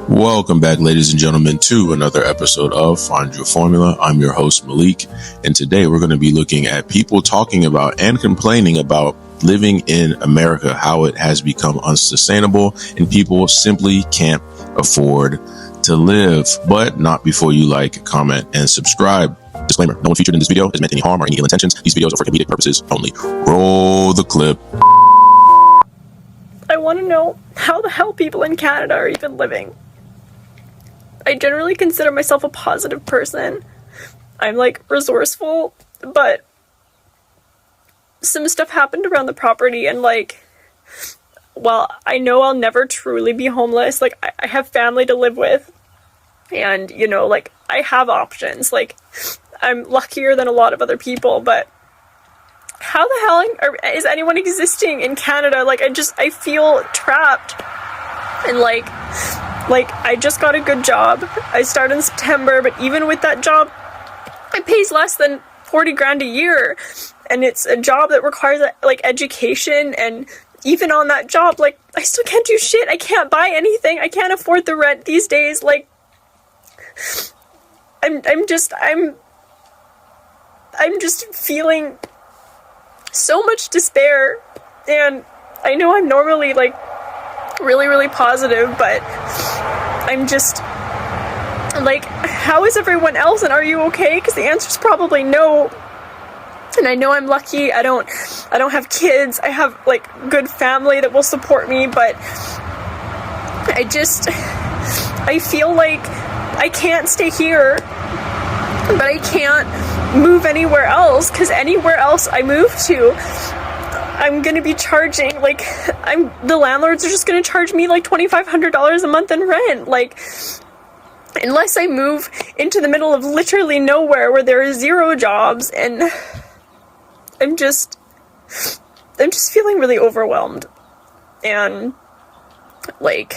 Welcome back, ladies and gentlemen, to another episode of Find Your Formula. I'm your host, Malik, and today we're going to be looking at people talking about and complaining about living in America, how it has become unsustainable, and people simply can't afford to live. But not before you like, comment, and subscribe. Disclaimer, no one featured in this video is meant any harm or any ill intentions. These videos are for comedic purposes only. Roll the clip. I want to know how the hell people in Canada are even living. I generally consider myself a positive person. I'm resourceful, but some stuff happened around the property and while I know I'll never truly be homeless, I have family to live with and, I have options. I'm luckier than a lot of other people, but how the hell is anyone existing in Canada? I feel trapped and I just got a good job. I started in September, but even with that job, it pays less than 40 grand a year. And it's a job that requires education. And even on that job, I still can't do shit. I can't buy anything. I can't afford the rent these days. I'm just feeling so much despair. And I know I'm normally really, really positive, but I'm just how is everyone else, and are you okay? Because the answer is probably no. And I know I'm lucky. I don't have kids. I have good family that will support me, but I feel like I can't stay here, but I can't move anywhere else, because anywhere else I move to, I'm gonna be charging the landlords are just gonna charge me $2,500 a month in rent. Unless I move into the middle of literally nowhere where there are zero jobs, and I'm just feeling really overwhelmed. And I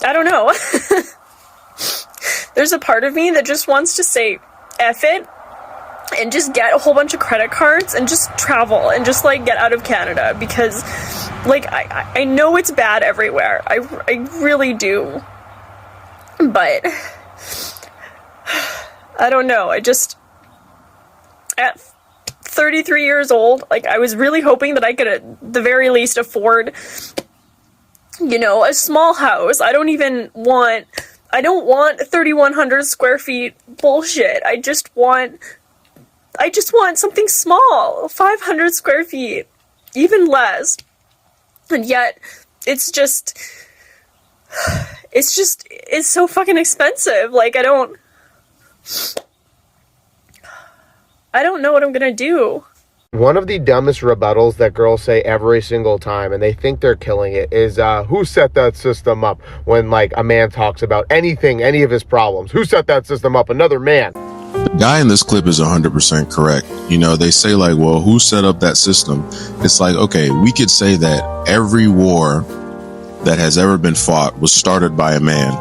don't know. There's a part of me that just wants to say F it and just get a whole bunch of credit cards and just travel and just get out of Canada, because I know it's bad everywhere. I really do. But I don't know. At 33 years old, I was really hoping that I could at the very least afford a small house. I don't want 3,100 square feet bullshit. I just want something small, 500 square feet, even less. And yet, it's so fucking expensive. I don't know what I'm gonna do. One of the dumbest rebuttals that girls say every single time, and they think they're killing it, is who set that system up? When a man talks about anything, any of his problems, who set that system up? Another man. The guy in this clip is 100% correct. They say well, who set up that system? It's okay, we could say that every war that has ever been fought was started by a man,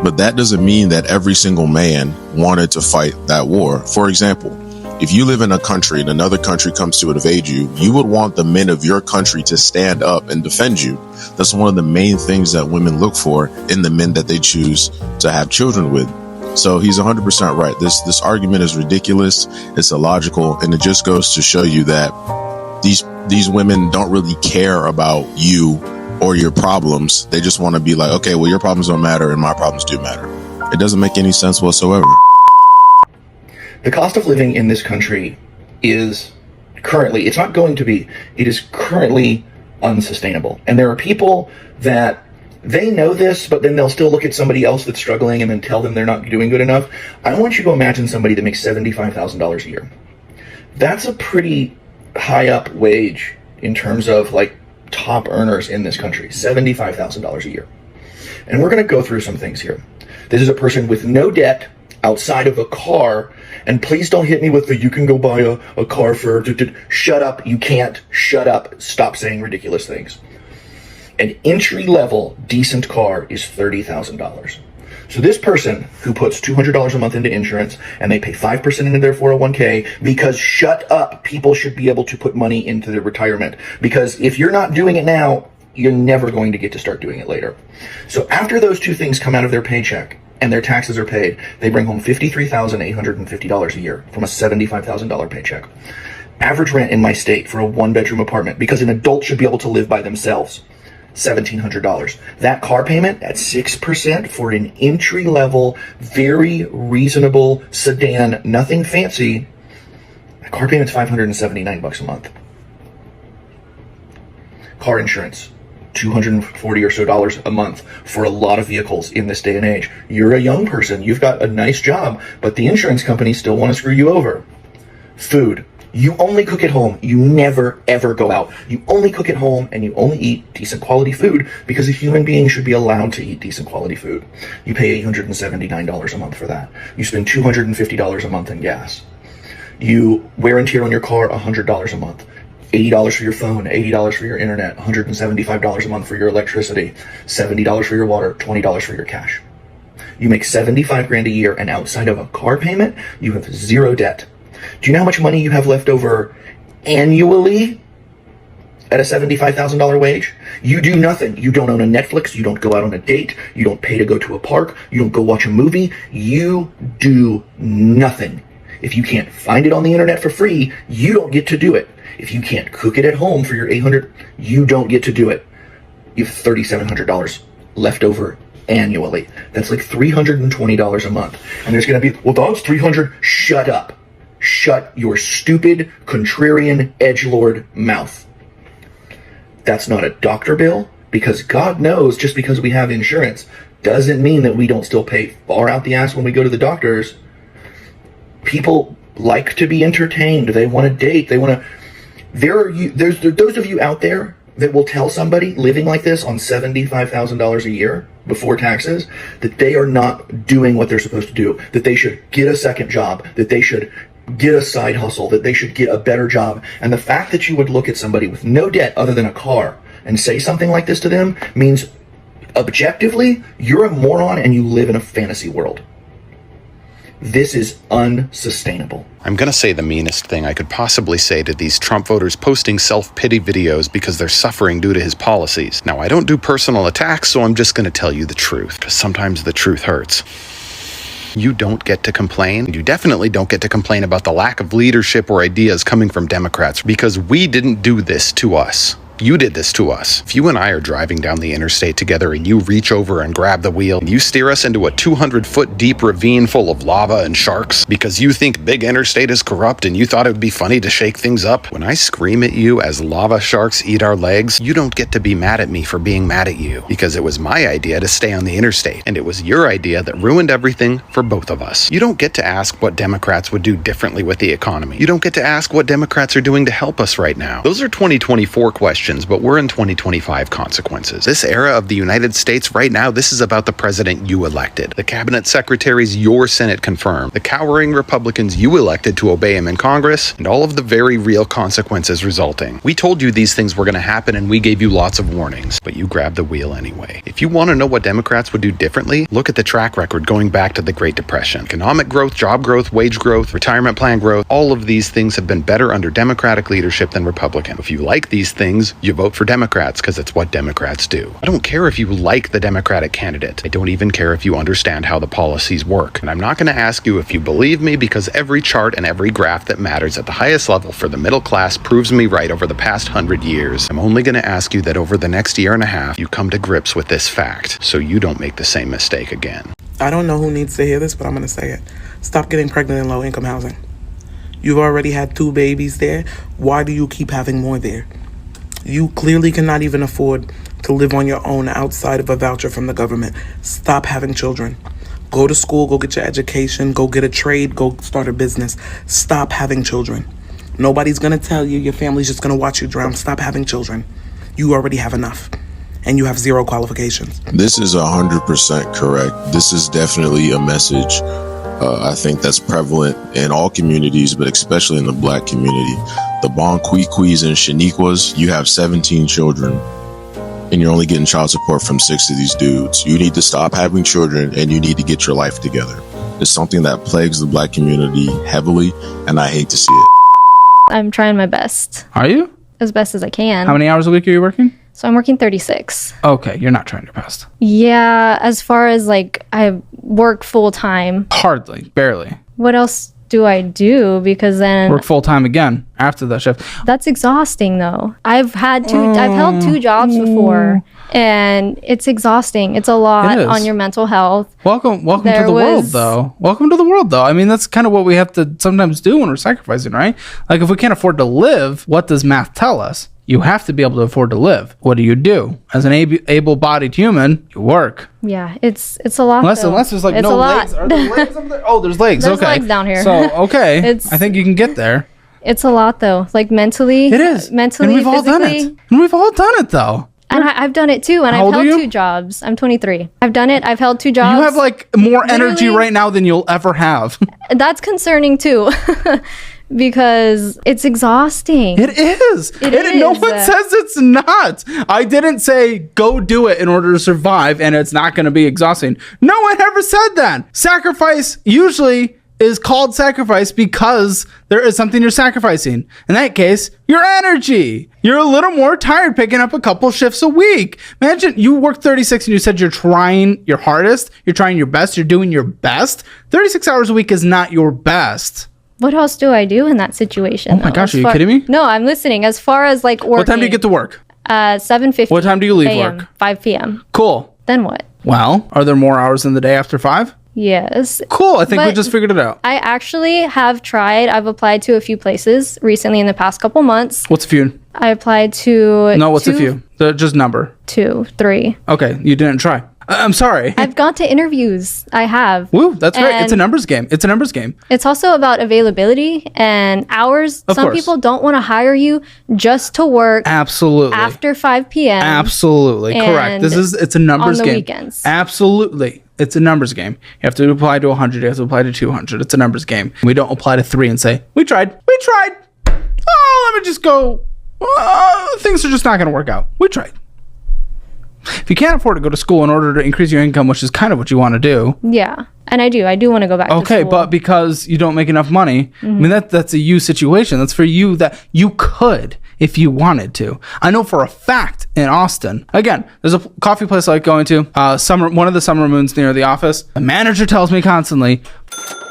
but that doesn't mean that every single man wanted to fight that war. For example, if you live in a country and another country comes to invade you, you would want the men of your country to stand up and defend you. That's one of the main things that women look for in the men that they choose to have children with. So he's 100% right. This argument is ridiculous. It's illogical. And it just goes to show you that these women don't really care about you or your problems. They just want to be okay, well, your problems don't matter and my problems do matter. It doesn't make any sense whatsoever. The cost of living in this country is currently, it is currently unsustainable. And there are people that they know this, but then they'll still look at somebody else that's struggling and then tell them they're not doing good enough. I want you to imagine somebody that makes $75,000 a year. That's a pretty high up wage in terms of top earners in this country, $75,000 a year. And we're going to go through some things here. This is a person with no debt outside of a car, and please don't hit me with the you can go buy a car for shut up, you can't, shut up, stop saying ridiculous things. An entry-level decent car is $30,000. So this person who puts $200 a month into insurance and they pay 5% into their 401k, because shut up, people should be able to put money into their retirement. Because if you're not doing it now, you're never going to get to start doing it later. So after those two things come out of their paycheck and their taxes are paid, they bring home $53,850 a year from a $75,000 paycheck. Average rent in my state for a one-bedroom apartment, because an adult should be able to live by themselves, $1,700. That car payment at 6% for an entry-level, very reasonable sedan, nothing fancy, that car payment's $579 a month. Car insurance, $240 or so a month for a lot of vehicles in this day and age. You're a young person, you've got a nice job, but the insurance companies still want to screw you over. Food. You only cook at home. You never, ever go out. You only cook at home and you only eat decent quality food, because a human being should be allowed to eat decent quality food. You pay $879 a month for that. You spend $250 a month in gas. You wear and tear on your car $100 a month. $80 for your phone, $80 for your internet, $175 a month for your electricity, $70 for your water, $20 for your cash. You make $75,000 a year, and outside of a car payment, you have zero debt. Do you know how much money you have left over annually at a $75,000 wage? You do nothing. You don't own a Netflix. You don't go out on a date. You don't pay to go to a park. You don't go watch a movie. You do nothing. If you can't find it on the internet for free, you don't get to do it. If you can't cook it at home for your $800, you don't get to do it. You have $3,700 left over annually. That's like $320 a month. And there's going to be, well, dog's $300. Shut up. Shut your stupid, contrarian, edgelord mouth. That's not a doctor bill, because God knows, just because we have insurance doesn't mean that we don't still pay far out the ass when we go to the doctors. People like to be entertained. They want to date. They want to. There's those of you out there that will tell somebody living like this on $75,000 a year before taxes that they are not doing what they're supposed to do, that they should get a second job, that they should get a side hustle, that they should get a better job. And the fact that you would look at somebody with no debt other than a car and say something like this to them means, objectively, you're a moron and you live in a fantasy world. This is unsustainable. I'm gonna say the meanest thing I could possibly say to these Trump voters posting self-pity videos because they're suffering due to his policies. Now, I don't do personal attacks, so I'm just gonna tell you the truth, because sometimes the truth hurts. You don't get to complain. You definitely don't get to complain about the lack of leadership or ideas coming from Democrats, because we didn't do this to us. You did this to us. If you and I are driving down the interstate together and you reach over and grab the wheel and you steer us into a 200-foot deep ravine full of lava and sharks because you think big interstate is corrupt and you thought it would be funny to shake things up, when I scream at you as lava sharks eat our legs, you don't get to be mad at me for being mad at you, because it was my idea to stay on the interstate, and it was your idea that ruined everything for both of us. You don't get to ask what Democrats would do differently with the economy. You don't get to ask what Democrats are doing to help us right now. Those are 2024 questions, but we're in 2025 consequences. This era of the United States right now, this is about the president you elected, the cabinet secretaries your Senate confirmed, the cowering Republicans you elected to obey him in Congress, and all of the very real consequences resulting. We told you these things were going to happen and we gave you lots of warnings, but you grabbed the wheel anyway. If you want to know what Democrats would do differently, look at the track record going back to the Great Depression. Economic growth, job growth, wage growth, retirement plan growth, all of these things have been better under Democratic leadership than Republican. If you like these things, you vote for Democrats, because it's what Democrats do. I don't care if you like the Democratic candidate. I don't even care if you understand how the policies work. And I'm not going to ask you if you believe me, because every chart and every graph that matters at the highest level for the middle class proves me right over the past 100 years. I'm only going to ask you that over the next year and a half, you come to grips with this fact, so you don't make the same mistake again. I don't know who needs to hear this, but I'm going to say it. Stop getting pregnant in low-income housing. You've already had 2 babies there. Why do you keep having more there? You clearly cannot even afford to live on your own outside of a voucher from the government. Stop having children. Go to school, go get your education, go get a trade, go start a business. Stop having children. Nobody's going to tell you. Your family's just going to watch you drown. Stop having children. You already have enough. And you have 0 qualifications. This is 100% correct. This is definitely a message I think that's prevalent in all communities, but especially in the Black community. The Bonquiquis and Shaniquas, you have 17 children and you're only getting child support from 6 of these dudes. You need to stop having children and you need to get your life together. It's something that plagues the Black community heavily, and I hate to see it. I'm trying my best. Are you? As best as I can. How many hours a week are you working? So I'm working 36. Okay, you're not trying your best. Yeah, as far as like I work full time. Hardly, barely. What else do I do? Because then Work full time again after that shift. that's exhausting though. I've held 2 jobs before and it's exhausting. It's a lot It is. on your mental health. Welcome to There the world, was- though. Welcome to the world, though. I mean, that's kind of what we have to sometimes do when we're sacrificing, right? Like, if we can't afford to live, what does math tell us? You have to be able to afford to live. What do? As an able-bodied human, you work. Yeah, it's a lot. Unless there's like it's no a lot. legs. Are there legs up there? Oh, there's legs. There's okay. legs down here. So, okay. It's- I think you can get there. It's a lot though. Like mentally. It is. Mentally, and we've all done physically. it. And we've all done it, though. And I've done it too. And How I've old are held you? 2 jobs. I'm 23. I've done it. I've held 2 jobs. You have like more energy Literally- right now than you'll ever have. That's concerning too. Because it's exhausting. It is. No is. one says it's not. I didn't say go do it in order to survive and it's not going to be exhausting. No one ever said that. Sacrifice usually is called sacrifice because there is something you're sacrificing. In that case, your energy. You're a little more tired picking up a couple shifts a week. Imagine you work 36 and you said you're trying your hardest. You're trying your best. You're doing your best. 36 hours a week is not your best. What else do I do in that situation? Oh my gosh, are you kidding me? No, I'm listening. As far as like working. What time do you get to work? 7:50. What time do you leave a.m., work? 5 p.m. Cool. Then what? Well, are there more hours in the day after 5? Yes. Cool. I think we But- just figured it out. I actually have tried. I've applied to a few places recently in the past couple months. What's a few? I applied to No, what's a few? Just number. 2, 3. Okay, you didn't try. I'm sorry. I've gone to interviews. I have. Woo, that's right. It's a And numbers game. It's a numbers game. It's also about availability and hours. Of Some course. people don't want to hire you just to work Absolutely. after 5 p.m. Absolutely. Correct. and It's a numbers on the game. weekends. Absolutely. It's a numbers game. You have to apply to 100. You have to apply to 200. It's a numbers game. We don't apply to 3 and say, we tried. Oh, let me just go. Things are just not going to work out. We tried. If you can't afford to go to school in order to increase your income, which is kind of what you want to do, Yeah, and I do. I do want to go back to okay, school. but because you don't make enough money, I mean that's a you situation. That's for you that you could if you wanted to. I know for a fact in Austin. Again, there's a coffee place I like going to. One of the summer moons near the office. The manager tells me constantly,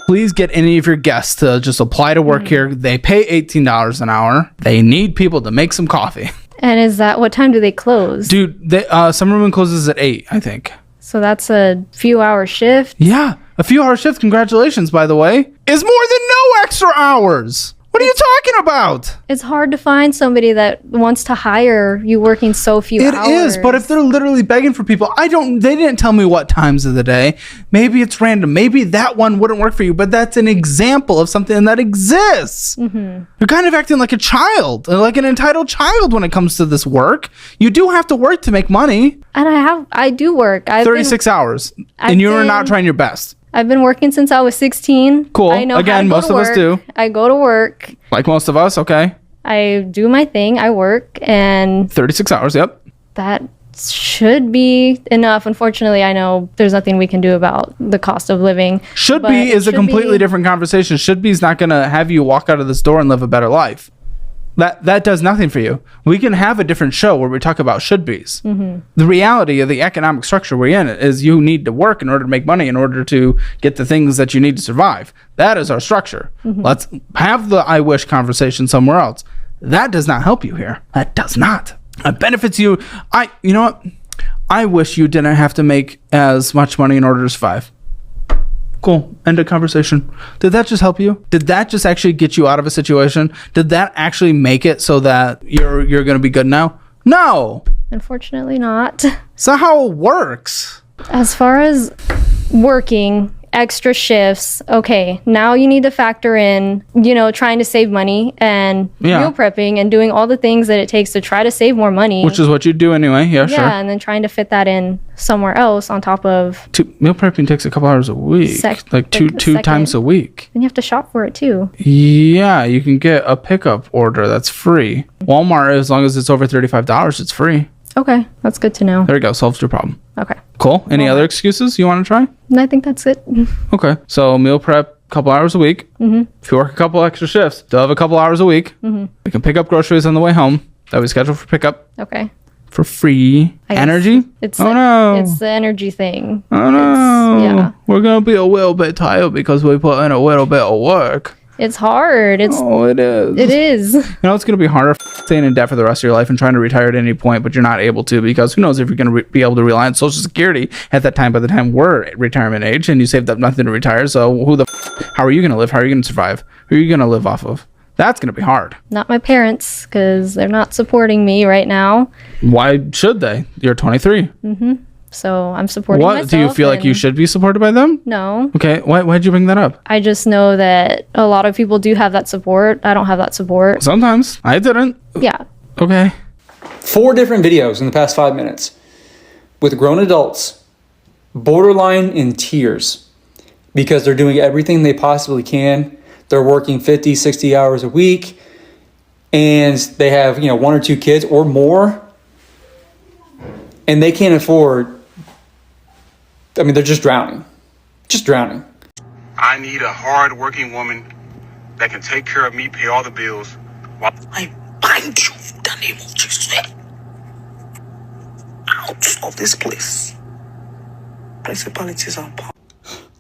please get any of your guests to just apply to work here. They pay $18 an hour. They need people to make some coffee. And is that what time do they close? Dude, summer moon closes at 8, I think. So that's a few hour shift. Yeah, a few hour shift. Congratulations, by the way. Is more than no extra hours. What are you talking about? It's hard to find somebody that wants to hire you working so few It hours. is, but if they're literally begging for people, they didn't tell me what times of the day. Maybe it's random. Maybe that one wouldn't work for you, but that's an example of something that exists. You're kind of acting like a child, like an entitled child when it comes to this work. You do have to work to make money. And I do work. 36 hours, I've and you're not been- trying your best. I've been working since I was 16. Cool. I know how Again, to go most to of us work. do. I go to work. Like most of us, okay. I do my thing. I work, and 36 hours, yep. that should be enough. Unfortunately, I know there's nothing we can do about the cost of living. Should but be it is a should completely be- different conversation. Should be is not going to have you walk out of this door and live a better life. That does nothing for you. We can have a different show where we talk about should be's. The reality of the economic structure we're in is you need to work in order to make money in order to get the things that you need to survive. That is our structure. Let's have the I wish conversation somewhere else. That does not help you here. That does not. It benefits you. You know what? I wish you didn't have to make as much money in order to survive. Cool. End of conversation. Did that just help you? Did that just actually get you out of a situation? Did that actually make it so that you're going to be good now? No. Unfortunately, not. It's not how it works. As far as working extra shifts, okay, now you need to factor in, trying to save money and Yeah. meal prepping and doing all the things that it takes to try to save more money. Which is what you do anyway. Yeah, sure. yeah, and then trying to fit that in somewhere else on top of, Meal prepping takes a couple hours a week. Like two second. times a week. then you have to shop for it too. Yeah, you can get a pickup order that's free. Walmart, as long as it's over $35, it's free. Okay, that's good to know. There you go. Solves your problem. Okay, Cool. Any other excuses you want to try? and I think that's it. Okay. So meal prep, couple hours a week. If you work a couple extra shifts, still have a couple hours a week. We can pick up groceries on the way home that we schedule for pickup. Okay, for free I guess energy? It's Oh no. It's the energy thing. Oh no. Yeah. We're going to be a little bit tired because we put in a little bit of work. It's hard. It is. It is. You know, it's going to be harder staying in debt for the rest of your life and trying to retire at any point, but you're not able to because who knows if you're going to be able to rely on Social Security at that time by the time we're at retirement age and you saved up nothing to retire. So how are you going to live? How are you going to survive? Who are you going to live off of? That's going to be hard. Not my parents, because they're not supporting me right now. Why should they? You're 23. So I'm supporting myself. Do you feel like you should be supported by them? No. Okay. Why'd you bring that up? I just know that a lot of people do have that support. I don't have that support. Sometimes. I didn't. Yeah. Okay. 4 different videos in the past 5 minutes with grown adults borderline in tears because they're doing everything they possibly can. They're working 50, 60 hours a week and they have, 1 or 2 kids or more, and they can't afford. They're just drowning. I need a hard-working woman that can take care of me, pay all the bills. I bind you in the name of Jesus. Out of this place. Principalities are power.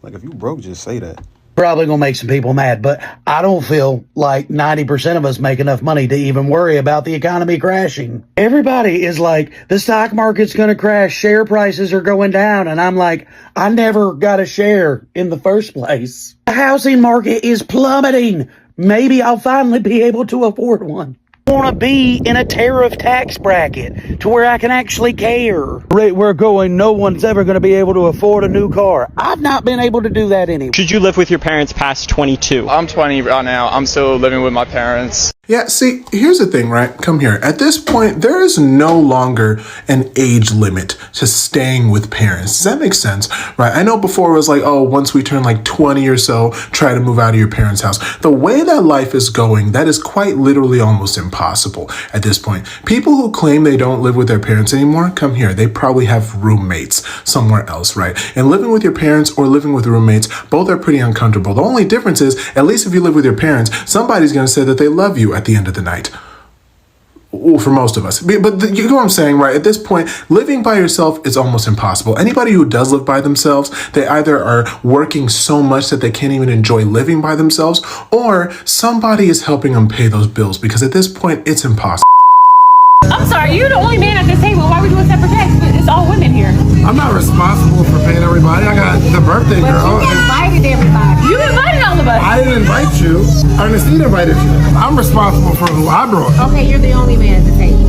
Like, if you broke, just say that. Probably gonna make some people mad, but I don't feel like 90% of us make enough money to even worry about the economy crashing. Everybody is like, the stock market's gonna crash, share prices are going down, and I'm like, I never got a share in the first place. The housing market is plummeting. Maybe I'll finally be able to afford one. I want to be in a tariff tax bracket to where I can actually care. Rate we're going, no one's ever going to be able to afford a new car. I've not been able to do that anyway. Should you live with your parents past 22? I'm 20 right now. I'm still living with my parents. Yeah, see, here's the thing, right? Come here. At this point, there is no longer an age limit to staying with parents. Does that make sense? Right? I know before it was like, oh, once we turn like 20 or so, try to move out of your parents' house. The way that life is going, that is quite literally almost impossible at this point. People who claim they don't live with their parents anymore, come here. They probably have roommates somewhere else, right? And living with your parents or living with roommates, both are pretty uncomfortable. The only difference is, at least if you live with your parents, somebody's going to say that they love you at the end of the night. Well, for most of us. But you know what I'm saying, right? At this point, living by yourself is almost impossible. Anybody who does live by themselves, they either are working so much that they can't even enjoy living by themselves, or somebody is helping them pay those bills, because at this point, it's impossible. I'm sorry, you're the only man at this table. Why are we doing separate checks? It's all women here. I'm not responsible for paying everybody. I got the birthday girl. You invited everybody. You invited all of us. I didn't invite you. Ernestine invited you. I'm responsible for who I brought. Okay, you're the only man at the table.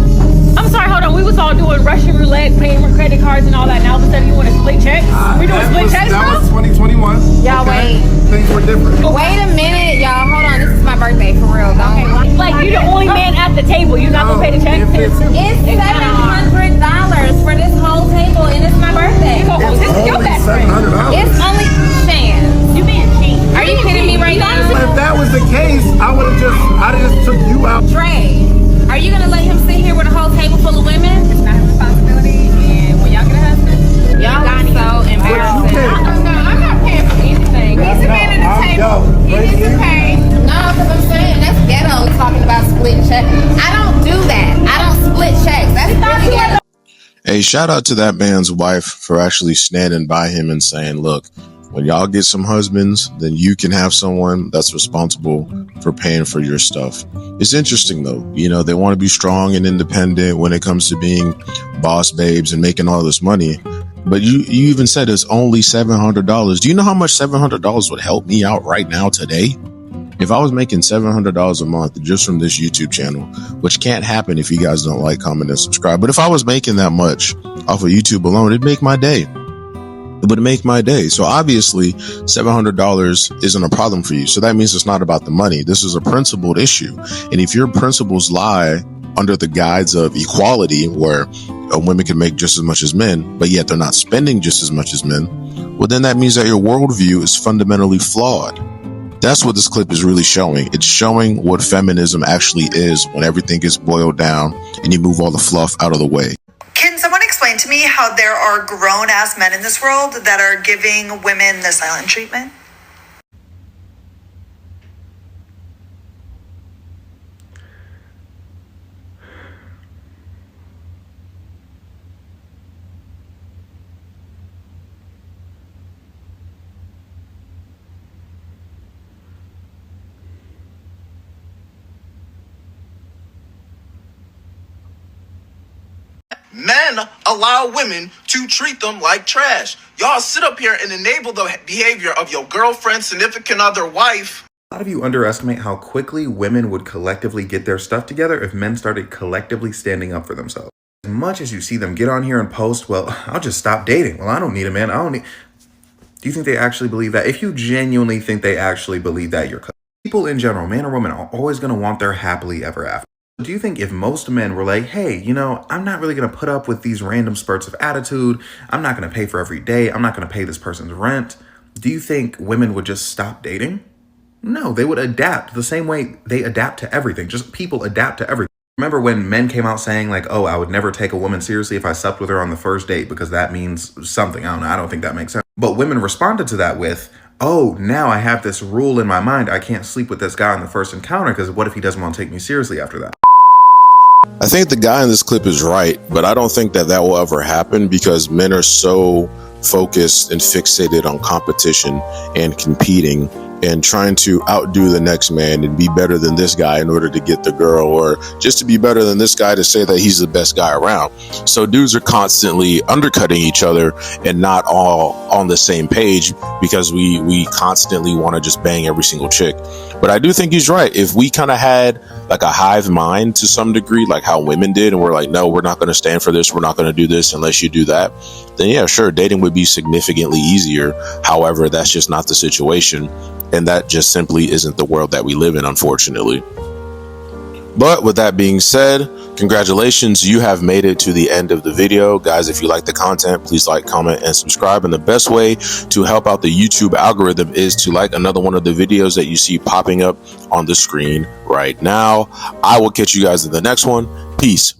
I'm sorry, hold on. We was all doing Russian roulette, paying with credit cards and all that. Now all of a sudden you want to split checks? We doing split checks, That bro? was 2021. Y'all wait. Things were different. Wait a minute, y'all. Hold on. This is my birthday, for real. Okay, like, you're the only man at the table. You're not going to pay the check? It's $700 for this whole table, and it's my birthday. This is your best friend. It's only Shan. You being cheap. Are you kidding me right now? If that was the case, I just took you out. Trey, are you gonna let him sit here with a whole table full of women? It's not his responsibility, and when y'all get a husband, Y'all are so embarrassing. I'm not paying for anything. He's the man at the table. He needs to pay. No, because I'm saying that's ghetto talking about splitting checks. I don't do that. I don't split checks. That's really ghetto. Hey, shout out to that man's wife for actually standing by him and saying, look, when y'all get some husbands, then you can have someone that's responsible for paying for your stuff. It's interesting, though. You know, they want to be strong and independent when it comes to being boss babes and making all this money. But you even said it's only $700. Do you know how much $700 would help me out right now today? If I was making $700 a month just from this YouTube channel, which can't happen if you guys don't like, comment, and subscribe. But if I was making that much off of YouTube alone, it'd make my day. It would make my day. So obviously $700 isn't a problem for you. So that means it's not about the money. This is a principled issue. And if your principles lie under the guise of equality, where women can make just as much as men, but yet they're not spending just as much as men, well, then that means that your worldview is fundamentally flawed. That's what this clip is really showing. It's showing what feminism actually is when everything gets boiled down and you move all the fluff out of the way. Can someone explain to me how there are grown-ass men in this world that are giving women the silent treatment? then allow women to treat them like trash. Y'all sit up here and enable the behavior of your girlfriend, significant other, wife. A lot of you underestimate how quickly women would collectively get their stuff together if men started collectively standing up for themselves. As much as you see them get on here and post, well, I'll just stop dating. Well, I don't need a man. Do you think they actually believe that? If you genuinely think they actually believe that, you're people in general, man or woman, are always going to want their happily ever after. Do you think if most men were like, hey, you know, I'm not really going to put up with these random spurts of attitude. I'm not going to pay for every day. I'm not going to pay this person's rent. Do you think women would just stop dating? No, they would adapt the same way they adapt to everything. Just people adapt to everything. Remember when men came out saying like, oh, I would never take a woman seriously if I slept with her on the first date because that means something. I don't know. I don't think that makes sense. But women responded to that with, oh, now I have this rule in my mind. I can't sleep with this guy on the first encounter because what if he doesn't want to take me seriously after that? I think the guy in this clip is right, but I don't think that will ever happen because men are so focused and fixated on competition and competing and trying to outdo the next man and be better than this guy in order to get the girl, or just to be better than this guy to say that he's the best guy around. So dudes are constantly undercutting each other and not all on the same page because we constantly want to just bang every single chick. But I do think he's right. If we kind of had like a hive mind to some degree, like how women did, and we're like, no, we're not going to stand for this, we're not going to do this unless you do that, then yeah, sure, dating would be significantly easier. However, that's just not the situation. And that just simply isn't the world that we live in, unfortunately. But with that being said, congratulations, you have made it to the end of the video. Guys, if you like the content, please like, comment, and subscribe. And the best way to help out the YouTube algorithm is to like another one of the videos that you see popping up on the screen right now. I will catch you guys in the next one. Peace.